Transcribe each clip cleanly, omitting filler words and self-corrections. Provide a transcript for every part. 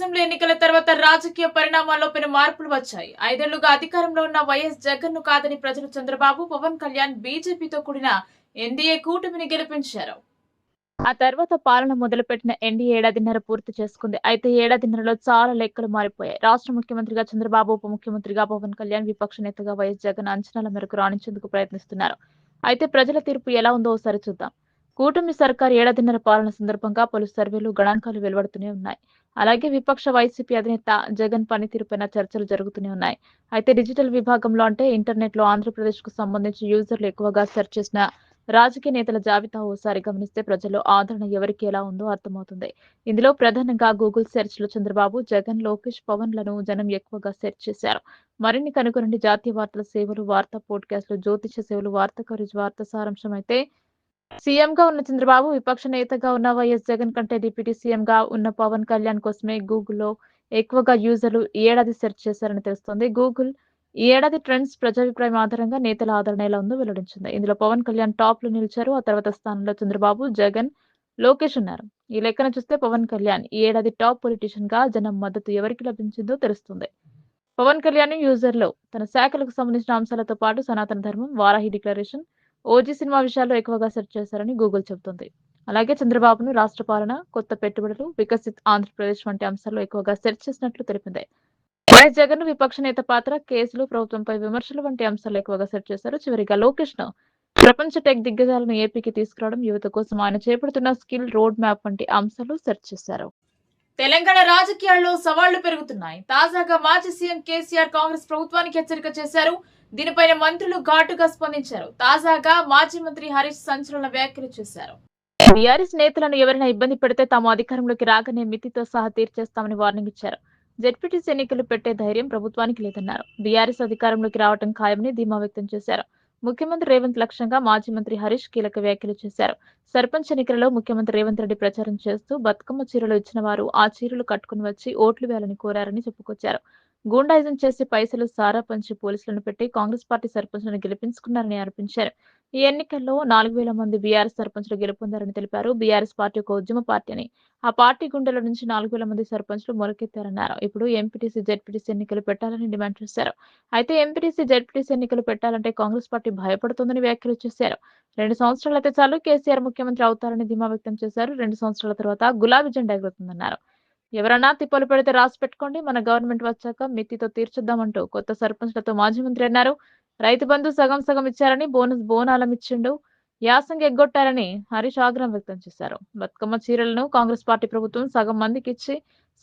Assembly ఎన్నికల తర్వాత రాజకీయ పరిణామాల్లో పెను మార్పులు వచ్చాయి. 5 ఏళ్లుగా అధికారంలో ఉన్న వైఎస్ జగన్ ను కాదని ప్రజలు చంద్రబాబు, పవన్ కళ్యాణ్ బీజేపీతో కూడిన ఎన్డీఏ కూటమిని గెలిపించారు. ఆ తర్వాత పాలన మొదలుపెట్టిన ఎన్డీఏ ఏడాదిన్నర పూర్తి చేసుకుంది. అయితే ఏడాదిన్నరలో చాలా లెక్కలు మారిపోయాయి. రాష్ట్ర ముఖ్యమంత్రిగా చంద్రబాబు, ఉప ముఖ్యమంత్రిగా పవన్ కళ్యాణ్, విపక్ష నేతగా వైఎస్ జగన్ అంచనాల మేరకు రాణించేందుకు ప్రయత్నిస్తున్నారు. అయితే ప్రజల తీర్పు ఎలా ఉందో ఒకసారి చూద్దాం. కూటమి సర్కార్ ఏడాదిన్నర పాలన సందర్భంగా పలు సర్వేలు, గణాంకాలు వెలువడుతూనే ఉన్నాయి. అలాగే విపక్ష వైసీపీ అధినేత జగన్ పనితీరుపైన చర్చలు జరుగుతూనే ఉన్నాయి. అయితే డిజిటల్ విభాగంలో అంటే ఇంటర్నెట్ లో ఆంధ్రప్రదేశ్ కు సంబంధించి యూజర్లు ఎక్కువగా సెర్చ్ చేసిన రాజకీయ నేతల జాబితా ఓసారి గమనిస్తే ప్రజల్లో ఆదరణ ఎవరికి ఎలా ఉందో అర్థమవుతుంది. ఇందులో ప్రధానంగా గూగుల్ సెర్చ్ లో చంద్రబాబు, జగన్, లోకేష్, పవన్ లను జనం ఎక్కువగా సెర్చ్ చేశారు. మరిన్ని కనుగొనండి. జాతీయ వార్తల సేవలు, వార్తా పోడ్కాస్ట్లు, జ్యోతిష సేవలు, వార్తా కవరేజ్, వార్తా సారాంశం. అయితే సీఎంగా ఉన్న చంద్రబాబు, విపక్ష నేతగా ఉన్న వైఎస్ జగన్ కంటే డిప్యూటీ సీఎంగా ఉన్న పవన్ కళ్యాణ్ కోసమే గూగుల్లో ఎక్కువగా యూజర్లు ఈ ఏడాది సెర్చ్ చేశారని తెలుస్తోంది. గూగుల్ ఈ ఏడాది ట్రెండ్స్ ప్రజాభిప్రాయం ఆధారంగా నేతల ఆదరణ ఎలా ఉందో వెల్లడించింది. ఇందులో పవన్ కళ్యాణ్ టాప్ లో నిలిచారు. ఆ తర్వాత స్థానంలో చంద్రబాబు, జగన్, లోకేష్ ఉన్నారు. ఈ లెక్కన చూస్తే పవన్ కళ్యాణ్ ఈ ఏడాది టాప్ పొలిటీషియన్ గా జనం మద్దతు ఎవరికి లభించిందో తెలుస్తుంది. పవన్ కళ్యాణ్ యూజర్లో తన శాఖలకు సంబంధించిన అంశాలతో పాటు సనాతన ధర్మం, వారాహి డిక్లరేషన్, ఓజీ సినిమా విషయాల్లో ఎక్కువగా సెర్చ్ చేశారని గూగుల్ చెబుతోంది. అలాగే చంద్రబాబును రాష్ట్ర పాలన, కొత్త పెట్టుబడులు, వికసిత్ ఆంధ్రప్రదేశ్ వంటి అంశాల్లో ఎక్కువగా సెర్చ్ చేసినట్లు తెలిపింది. వైఎస్ జగన్ విపక్ష నేత పాత్ర, కేసులు, ప్రభుత్వంపై విమర్శలు వంటి అంశాలు ఎక్కువగా సెర్చ్ చేశారు. చివరిగా లోకేష్ ను ప్రపంచ టెక్ దిగ్గజాలను ఏపీకి తీసుకురావడం, యువత కోసం ఆయన చేపడుతున్న స్కిల్ రోడ్ మ్యాప్ వంటి అంశాలు సెర్చ్ చేశారు. తెలంగాణ రాజకీయాల్లో సవాళ్లు పెరుగుతున్నాయి. తాజాగా మాజీ సీఎం కేసీఆర్ కాంగ్రెస్ ప్రభుత్వానికి హెచ్చరిక చేశారు. దీనిపైన మంత్రులు ఘాటుగా స్పందించారు. తాజాగా మాజీ మంత్రి హరీష్ సంచలన వ్యాఖ్యలు చేశారు. బీఆర్ఎస్ నేతలను ఎవరైనా ఇబ్బంది పెడితే తాము అధికారంలోకి రాగానే మితితో సహా తీర్చేస్తామని వార్నింగ్ ఇచ్చారు. జెడ్పీటీసీ ఎన్నికలు పెట్టే ధైర్యం ప్రభుత్వానికి లేదన్నారు. బీఆర్ఎస్ అధికారంలోకి రావడం ఖాయమని ధీమా వ్యక్తం చేశారు. ముఖ్యమంత్రి రేవంత్ లక్ష్యంగా మాజీ మంత్రి హరీష్ కీలక వ్యాఖ్యలు చేశారు. సర్పంచ్ ఎన్నికలలో ముఖ్యమంత్రి రేవంత్ రెడ్డి ప్రచారం చేస్తూ బతుకమ్మ చీరలు ఇచ్చిన వారు ఆ చీరలు కట్టుకుని వచ్చి ఓట్లు వేయాలని కోరారని చెప్పుకొచ్చారు. గూండాయిజం చేసి పైసలు సారా పంచి పోలీసులను పెట్టి కాంగ్రెస్ పార్టీ సర్పంచ్లను గెలిపించుకున్నారని ఆరోపించారు. ఈ ఎన్నికల్లో 4,000 మంది బీఆర్ఎస్ సర్పంచ్లు గెలుపొందారని తెలిపారు. బీఆర్ఎస్ పార్టీ ఒక ఉద్యమ పార్టీ అని, ఆ పార్టీ గుండెల నుంచి 4,000 మంది సర్పంచ్లు మొరకెత్తారన్నారు. ఇప్పుడు ఎంపీటీసీ, జెడ్పీటీసీ ఎన్నికలు పెట్టాలని డిమాండ్ చేశారు. అయితే ఎంపీటీసీ, జెడ్పీటీసీ ఎన్నికలు పెట్టాలంటే కాంగ్రెస్ పార్టీ భయపడుతోందని వ్యాఖ్యలు చేశారు. 2 సంవత్సరాలు అయితే చాలు కేసీఆర్ ముఖ్యమంత్రి అవుతారని ధీమా వ్యక్తం చేశారు. 2 సంవత్సరాల తర్వాత గులాబీ జెండా ఎగురుతుందన్నారు. ఎవరన్నా తిప్పలు పెడితే రాసి పెట్టుకోండి, మన గవర్నమెంట్ వచ్చాక మిత్తితో తీర్చుద్దామంటూ కొత్త సర్పంచ్లతో మాజీ మంత్రి అన్నారు. రైతు బంధు సగం సగం ఇచ్చారని, బోనాలం ఇచ్చిండు, యాసంగి ఎగ్గొట్టారని హరీష్ ఆగ్రహం వ్యక్తం చేశారు. బతుకమ్మ చీరలను కాంగ్రెస్ పార్టీ ప్రభుత్వం సగం మందికి ఇచ్చి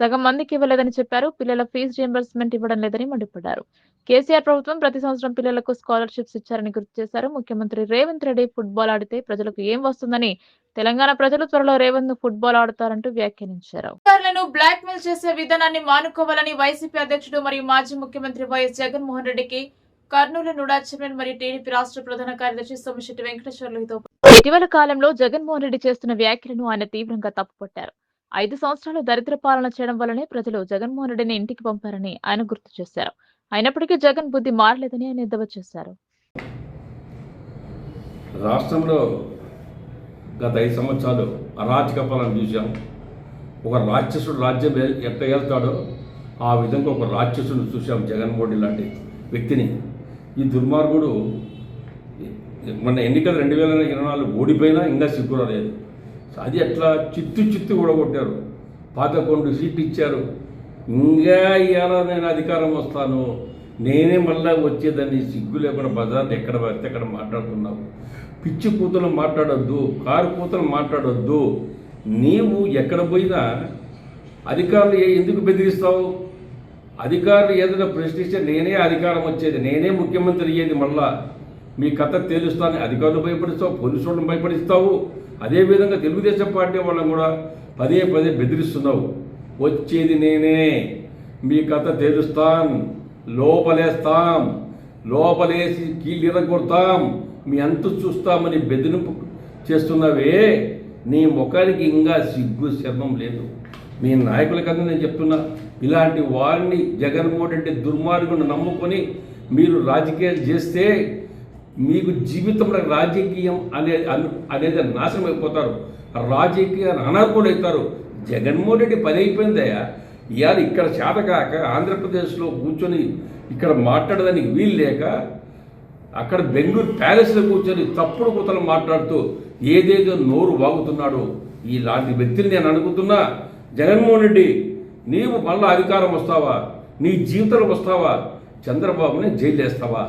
సగం మందికి ఇవ్వలేదని చెప్పారు. పిల్లల ఫీజు రియంబర్స్మెంట్ ఇవ్వడం లేదని మండిపడ్డారు. కేసీఆర్ ప్రభుత్వం ప్రతి సంవత్సరం పిల్లలకు స్కాలర్షిప్స్ ఇచ్చారని గుర్తు చేశారు. ముఖ్యమంత్రి రేవంత్ రెడ్డి ఫుట్బాల్ ఆడితే ప్రజలకు ఏం వస్తుందని, తెలంగాణ ప్రజలు త్వరలో రేవంత్ ను ఫుట్బాల్ ఆడతారంటూ వ్యాఖ్యానించారు. అధికారులను బ్లాక్ మెయిల్ చేసే విధానాన్ని మానుకోవాలని వైసీపీ అధ్యక్షుడు మరియు మాజీ ముఖ్యమంత్రి వైఎస్ జగన్మోహన్ రెడ్డికి కర్నూలు నుడా చైర్మన్ మరియు టీడీపీ రాష్ట్ర ప్రధాన కార్యదర్శి సోమిశెట్టి వెంకటేశ్వర్లతో ఇటీవల కాలంలో జగన్మోహన్ రెడ్డి చేస్తున్న వ్యాఖ్యలను ఆయన తీవ్రంగా తప్పుపట్టారు. 5 సంవత్సరాలు దరిద్ర పాలన చేయడం వల్లనే ప్రజలు జగన్మోహన్ రెడ్డిని ఇంటికి పంపారని ఆయన గుర్తు చేశారు. అయినప్పటికీ జగన్ బుద్ధి మారలేదని ఆయన ఎద్దేవా చేశారు. రాష్ట్రంలో గత 5 సంవత్సరాలు అరాచక పాలన చూసాం. ఒక రాక్షసుడు రాజ్యం ఎట్లా వెళ్తాడో ఆ విధంగా ఒక రాక్షసుడు చూసాం. జగన్మోహన్ రెడ్డి లాంటి వ్యక్తిని, ఈ దుర్మార్గుడు మన ఎన్నికలు 2024 ఓడిపోయినా ఇంకా సిగ్గురాలేదు. అది అట్లా చిత్తు కూడా కొట్టారు. 11 సీట్లు ఇచ్చారు. ఇంకా ఇవాళ నేను అధికారం వస్తాను, నేనే మళ్ళా వచ్చేదాన్ని సిగ్గు లేకుండా బజార్ని ఎక్కడ పడితే అక్కడ మాట్లాడుతున్నావు. పిచ్చి కూతులు మాట్లాడొద్దు, కారు కూతులు మాట్లాడొద్దు. నీవు ఎక్కడ పోయినా అధికారులు ఎందుకు బెదిరిస్తావు? అధికారులు ఏదైనా ప్రశ్నిస్తే నేనే అధికారం వచ్చేది, నేనే ముఖ్యమంత్రి అయ్యేది, మళ్ళా మీ కథ తేలుస్తాను. అధికారులు భయపడిస్తావు, పోలీసు వాళ్ళని భయపడిస్తావు. అదేవిధంగా తెలుగుదేశం పార్టీ వాళ్ళని కూడా పదే బెదిరిస్తున్నావు. వచ్చేది నేనే, మీ కథ తేలుస్తాం, లోపలేసి కీళ్ళు ఇరగొడతాం, మీ అంతు చూస్తామని బెదిరింపు చేస్తున్నావే. నీ ముఖానికి ఇంకా సిగ్గు శర్మం లేదు. మీ నాయకులకన్నా నేను చెప్తున్నా, ఇలాంటి వారిని జగన్మోహన్ రెడ్డి దుర్మార్గుని నమ్ముకొని మీరు రాజకీయాలు చేస్తే మీకు జీవితంలో రాజకీయం అనేది నాశనం అయిపోతారు. రాజకీయ అనర్హులవుతారు. జగన్మోహన్ రెడ్డి పని అయిపోయిందయ్యా. ఇవాళ ఇక్కడ చేతకాక ఆంధ్రప్రదేశ్లో కూర్చొని ఇక్కడ మాట్లాడడానికి వీలు లేక అక్కడ బెంగళూరు ప్యాలెస్లో కూర్చొని తప్పుడు కూతలు మాట్లాడుతూ ఏదేదో నోరు వాగుతున్నాడో ఇలాంటి వ్యక్తిని నేను అనుకుంటున్నా. జగన్మోహన్ రెడ్డి, నీవు మళ్ళా అధికారం వస్తావా, నీ జీవితంలో వస్తావా, చంద్రబాబుని జైలు వేస్తావా,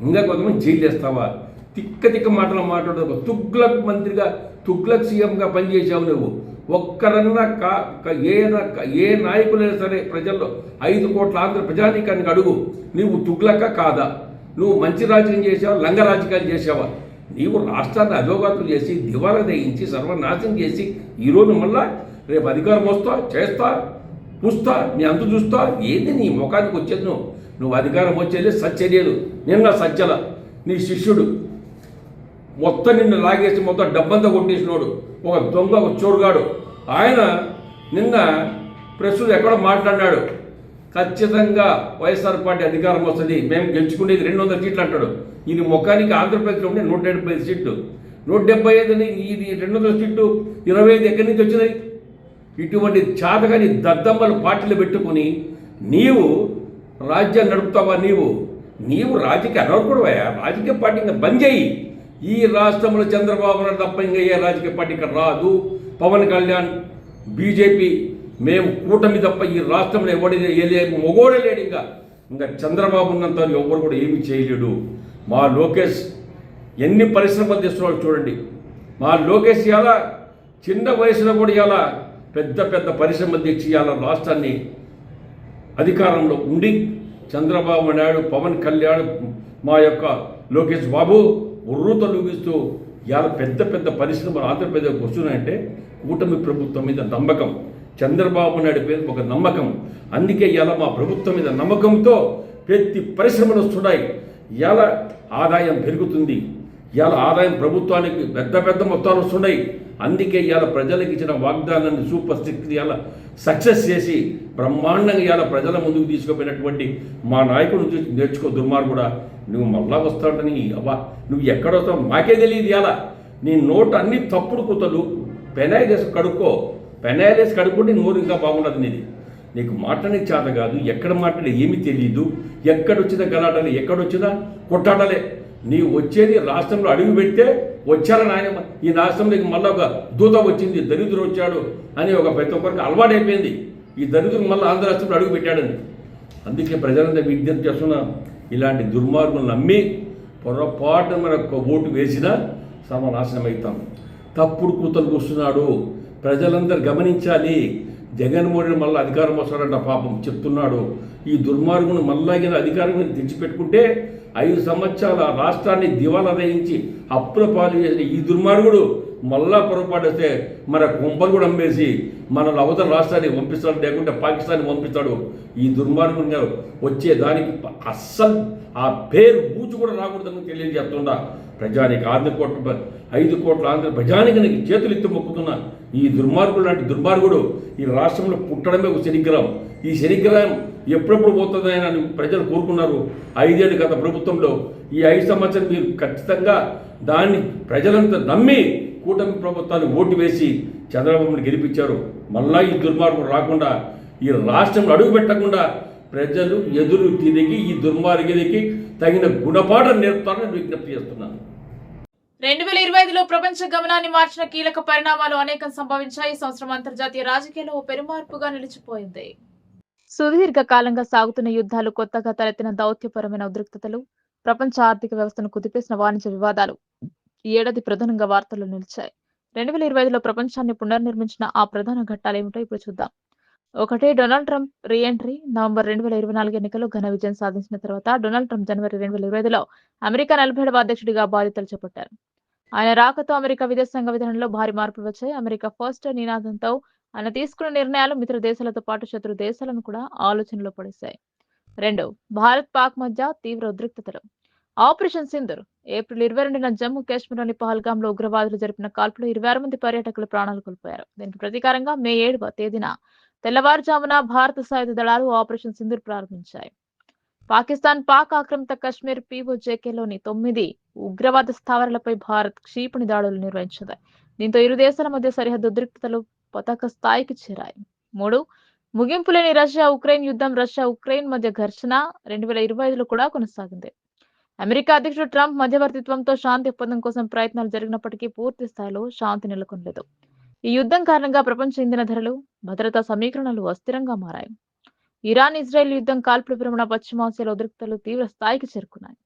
ఇంకా కొంతమంది జైలు వేస్తావా? తిక్క తిక్క మాటలు మాట్లాడదు. తుగ్లక్ మంత్రిగా, తుగ్లక్ సీఎంగా పనిచేసావు నువ్వు. ఒక్కరన్నా ఏ నాయకులైనా సరే ప్రజల్లో 5 కోట్ల ఆంధ్ర ప్రజానీకానికి అడుగు, నీవు తుగ్లక్క కాదా? నువ్వు మంచి రాజకీయం చేసావా, లంగ రాజకీయాలు చేసావా? నీవు రాష్ట్రాన్ని అధోగతులు చేసి దివాలా వేయించి సర్వనాశనం చేసి ఈరోజు మళ్ళా రేపు అధికారం వస్తా, చేస్తా, పూస్తా, నీ అంతు చూస్తా. ఏంది నీ ముఖానికి వచ్చేది? నువ్వు అధికారం వచ్చేది సత్యలేదు. నిన్న సత్యల నీ శిష్యుడు మొత్తం నిన్ను లాగేసి మొత్తం డబ్బంతా కొట్టేసినోడు, ఒక దొంగ, ఒక చోరుగాడు. ఆయన నిన్న ప్రెస్సులు ఎక్కడ మాట్లాడినాడు, ఖచ్చితంగా వైఎస్ఆర్ పార్టీ అధికారం వస్తుంది, మేము గెలుచుకునేది 200 సీట్లు అంటాడు. ఇది ముఖానికి ఆంధ్రప్రదేశ్లో ఉండే 175 సీట్లు, 175 ఇది 200 సీట్లు 25 ఎక్కడి నుంచి వచ్చినాయి? ఇటువంటి చాతగాని దద్దమ్మలు పార్టీలు పెట్టుకుని నీవు రాజ్యాన్ని నడుపుతావా? నీవు రాజకీయ అనర్హుడువయ్యా. రాజకీయ పార్టీ ఇంకా బంద్ చేయి. ఈ రాష్ట్రంలో చంద్రబాబు నాయుడు తప్ప ఇంకా ఏ రాజకీయ పార్టీ ఇక్కడ రాదు. పవన్ కళ్యాణ్, బీజేపీ, మేము కూటమి తప్ప ఈ రాష్ట్రంలో మొగోడే లేడు. ఇంకా చంద్రబాబు ఉన్నంత ఎవరు కూడా ఏమి చేయలేడు. మా లోకేష్ ఎన్ని పరిశ్రమలు తెస్తున్నాడు చూడండి. మా లోకేష్ ఇలా చిన్న వయసులో కూడా ఇలా పెద్ద పెద్ద పరిశ్రమలు తెచ్చి ఇలా రాష్ట్రాన్ని అధికారంలో ఉండి చంద్రబాబు నాయుడు, పవన్ కళ్యాణ్, మా యొక్క లోకేష్ బాబు ఉర్రూత లూగిస్తూ ఇవాళ పెద్ద పెద్ద పరిశ్రమలు ఆంధ్రప్రదేశ్కి వస్తున్నాయంటే కూటమి ప్రభుత్వం మీద నమ్మకం, చంద్రబాబు నాయుడు పేరు ఒక నమ్మకం. అందుకే ఇవాళ మా ప్రభుత్వం మీద నమ్మకంతో ప్రతి పరిశ్రమలు వస్తున్నాయి. ఇవాళ ఆదాయం పెరుగుతుంది. ఇవాళ ఆదాయం ప్రభుత్వానికి పెద్ద పెద్ద మొత్తాలు వస్తున్నాయి. అందుకే ఇవాళ ప్రజలకు ఇచ్చిన వాగ్దానాన్ని సూపర్ సిక్స్ ఇవాళ సక్సెస్ చేసి బ్రహ్మాండంగా ఇవాళ ప్రజల ముందుకు తీసుకుపోయినటువంటి మా నాయకుడు చూసి నేర్చుకో దుర్మార్గుడా. నువ్వు మళ్ళా వస్తాడని అవ్వా, నువ్వు ఎక్కడొస్తావు మాకే తెలియదు. ఇవాళ నీ నోటు అన్ని తప్పుడు కూతలు, పెనాయిల్ వేసి కడుక్కో. పెనాయిల్ వేసి కడుక్కుంటే నోరు ఇంకా బాగుండదు నీది. నీకు మాట్లాడడానికి చేత కాదు, ఎక్కడ మాట్లాడే ఏమీ తెలియదు. ఎక్కడొచ్చినా గలాటలే, ఎక్కడొచ్చినా కొట్టాడలే. నీవు వచ్చేది రాష్ట్రంలో అడుగు పెడితే వచ్చారని ఆయన ఈ రాష్ట్రంలోకి మళ్ళీ ఒక దూత వచ్చింది, దరిద్రుడు వచ్చాడు అని ఒక ప్రతి ఒక్కరికి అలవాటైపోయింది. ఈ దరిద్రుడు మళ్ళీ ఆంధ్ర రాష్ట్రంలో అడుగు పెట్టాడని. అందుకే ప్రజలంతా విజ్ఞప్తి చేస్తున్నా, ఇలాంటి దుర్మార్గులు నమ్మి పొరపాటు మనకు ఓటు వేసినా సర్వనాశనం అవుతాం. తప్పుడు కూతలు కూస్తున్నాడు. ప్రజలందరూ గమనించాలి. జగన్మోహన్ మళ్ళీ అధికారం వస్తాడంట పాపం చెప్తున్నాడు. ఈ దుర్మార్గును మళ్ళాగిన అధికారం మీద తెచ్చిపెట్టుకుంటే 5 సంవత్సరాల రాష్ట్రాన్ని దివాలా వేయించి అప్పుల పాలు చేసిన ఈ దుర్మార్గుడు మళ్ళా పొరపాటు వస్తే మన కుంపలు కూడా అమ్మేసి మన అవతల రాష్ట్రాన్ని పంపిస్తాడు, లేకుంటే పాకిస్తాన్ని పంపిస్తాడు. ఈ దుర్మార్గుడు వచ్చే దానికి అస్సలు ఆ పేరు బూచు కూడా రాకూడదని తెలియజేస్తుండా. ప్రజానికి 5 కోట్ల ఆంధ్ర ప్రజానికి చేతులు ఎత్తి మొక్కుతున్నా. ఈ దుర్మార్గుడు లాంటి దుర్మార్గుడు ఈ రాష్ట్రంలో పుట్టడమే ఒక శనిగ్రహం. ఈ శనిగ్రహం ఎప్పుడెప్పుడు పోతుందని అని ప్రజలు కోరుకున్నారు. 5 ఏళ్ళు గత ప్రభుత్వంలో. ఈ 5 సంవత్సరం మీరు ఖచ్చితంగా దాన్ని ప్రజలంతా నమ్మి కూటమి ప్రభుత్వాన్ని ఓటు వేసి చంద్రబాబుని గెలిపించారు. మళ్ళా ఈ దుర్మార్గుడు రాకుండా, ఈ రాష్ట్రంలో అడుగు పెట్టకుండా ప్రజలు ఎదురు తిరిగి ఈ దుర్మార్గుడికి తగిన గుణపాఠం నేర్పుతారని విజ్ఞప్తి చేస్తున్నాను. 2025లో ప్రపంచ గమనాన్ని మార్చిన కీలక పరిణామాలు అనేకం సంభవించాయి. ఈ సంవత్సరం అంతర్జాతీయ రాజకీయాల్లో ఓ పెరుమార్పుగా నిలిచిపోయింది. సుదీర్ఘ కాలంగా సాగుతున్న యుద్ధాలు, కొత్తగా తలెత్తిన దౌత్యపరమైన ఉద్రిక్తతలు, ప్రపంచ ఆర్థిక వ్యవస్థను కుదిపేసిన వాణిజ్య వివాదాలు ఈ ఏడాది ప్రధానంగా వార్తల్లో నిలిచాయి. 2025లో ప్రపంచాన్ని పునర్నిర్మించిన ఆ ప్రధాన ఘట్టాలేమిటో ఇప్పుడు చూద్దాం. 1. Donald Trump reentry. నవంబర్ 2024 ఎన్నికల్లో ఘన విజయం సాధించిన తర్వాత డొనాల్డ్ ట్రంప్ జనవరి 2025లో అమెరికా 47వ అధ్యక్షుడిగా బాధ్యతలు చేపట్టారు. ఆయన రాకతో అమెరికా విదేశాంగ విధానంలో భారీ మార్పులు వచ్చాయి. అమెరికా ఫస్ట్ నినాదంతో ఆయన తీసుకున్న నిర్ణయాలు మిత్ర దేశాలతో పాటు శత్రు దేశాలను కూడా ఆలోచనలో పడేశాయి. 2. భారత్ పాక్ మధ్య తీవ్ర ఉద్రిక్తతలు. ఆపరేషన్ సింధూర్. ఏప్రిల్ 22న జమ్మూ కాశ్మీర్లోని పహల్గాంలో ఉగ్రవాదులు జరిపిన కాల్పులో 26 మంది పర్యాటకులు ప్రాణాలు కోల్పోయారు. దీనికి ప్రతీకారంగా మే 7వ తేదీన తెల్లవారుజామున భారత సాయుధ దళాలు ఆపరేషన్ సింధూర్ ప్రారంభించాయి. పాకిస్తాన్ పాక్ ఆక్రమిత కశ్మీర్ POJKలోని 9 ఉగ్రవాద స్థావరాలపై భారత్ క్షిపణి దాడులు నిర్వహించింది. దీంతో ఇరు దేశాల మధ్య సరిహద్దు ఉద్రిక్తతలు పతాక స్థాయికి చేరాయి. 3. ముగింపు లేని రష్యా ఉక్రెయిన్ యుద్ధం, రష్యా ఉక్రెయిన్ మధ్య ఘర్షణ 2025లో కూడా కొనసాగింది. అమెరికా అధ్యక్షుడు ట్రంప్ మధ్యవర్తిత్వంతో శాంతి ఒప్పందం కోసం ప్రయత్నాలు జరిగినప్పటికీ పూర్తి స్థాయిలో శాంతి నెలకొనలేదు. ఈ యుద్ధం కారణంగా ప్రపంచ ఇంధన ధరలు, భద్రతా సమీకరణలు అస్థిరంగా మారాయి. ఇరాన్ ఇజ్రాయెల్ యుద్ధం కాల్పుల విరమణ, పశ్చిమాసియాలో ఉద్రిక్తతలు తీవ్ర స్థాయికి చేరుకున్నాయి.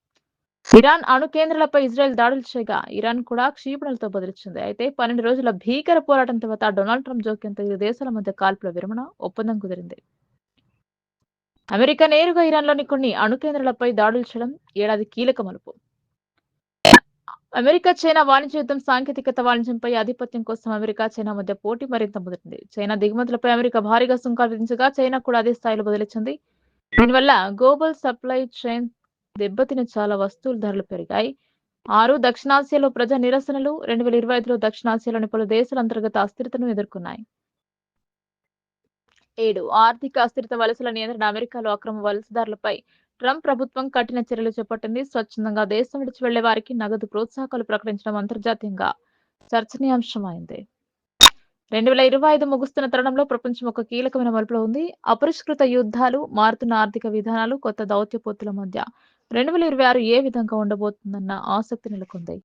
ఇరాన్ అణు కేంద్రాలపై ఇజ్రాయెల్ దాడులు చేయగా ఇరాన్ కూడా క్షిపణులతో బదిలిచ్చింది. అయితే 12 రోజుల భీకర పోరాటం తర్వాత డొనాల్డ్ ట్రంప్ జోక్యంతో ఇరు దేశాల మధ్య కాల్పుల విరమణ ఒప్పందం కుదిరింది. అమెరికా నేరుగా ఇరాన్లోని కొన్ని అణు కేంద్రాలపై దాడులు చేయడం ఏడాది కీలక మలుపు. అమెరికా చైనా వాణిజ్య యుద్ధం, సాంకేతికత వాణిజ్యంపై ఆధిపత్యం కోసం అమెరికా చైనా మధ్య పోటీ మరింత ముదిరింది. చైనా దిగుమతులపై అమెరికా భారీగా సుంకాలు విధించగా చైనా కూడా అదే స్థాయిలో బదిలిచ్చింది. దీనివల్ల గ్లోబల్ సప్లై చైన్ దెబ్బతిన చాలా వస్తువుల ధరలు పెరిగాయి. 6 దక్షిణాసియాలో ప్రజా నిరసనలు 2025లో దక్షిణాసియాలోని పలు దేశాల అంతర్గత అస్థిరతను ఎదుర్కొన్నాయి. 7 ఆర్థిక అస్థిరత, వలసల నియంత్రణ, అమెరికాలో అక్రమ వలసదారులపై ట్రంప్ ప్రభుత్వం కఠిన చర్యలు చేపట్టింది. స్వచ్ఛందంగా దేశం విడిచి వెళ్లే వారికి నగదు ప్రోత్సాహకాలు ప్రకటించడం అంతర్జాతీయంగా చర్చనీయాంశమైంది. 2025 ముగుస్తున్న తరుణంలో ప్రపంచం ఒక కీలకమైన మలుపులో ఉంది. అపరిష్కృత యుద్ధాలు, మారుతున్న ఆర్థిక విధానాలు, కొత్త దౌత్యపోతుల మధ్య 2026 ఏ విధంగా ఉండబోతుందన్న ఆసక్తి నెలకొంది.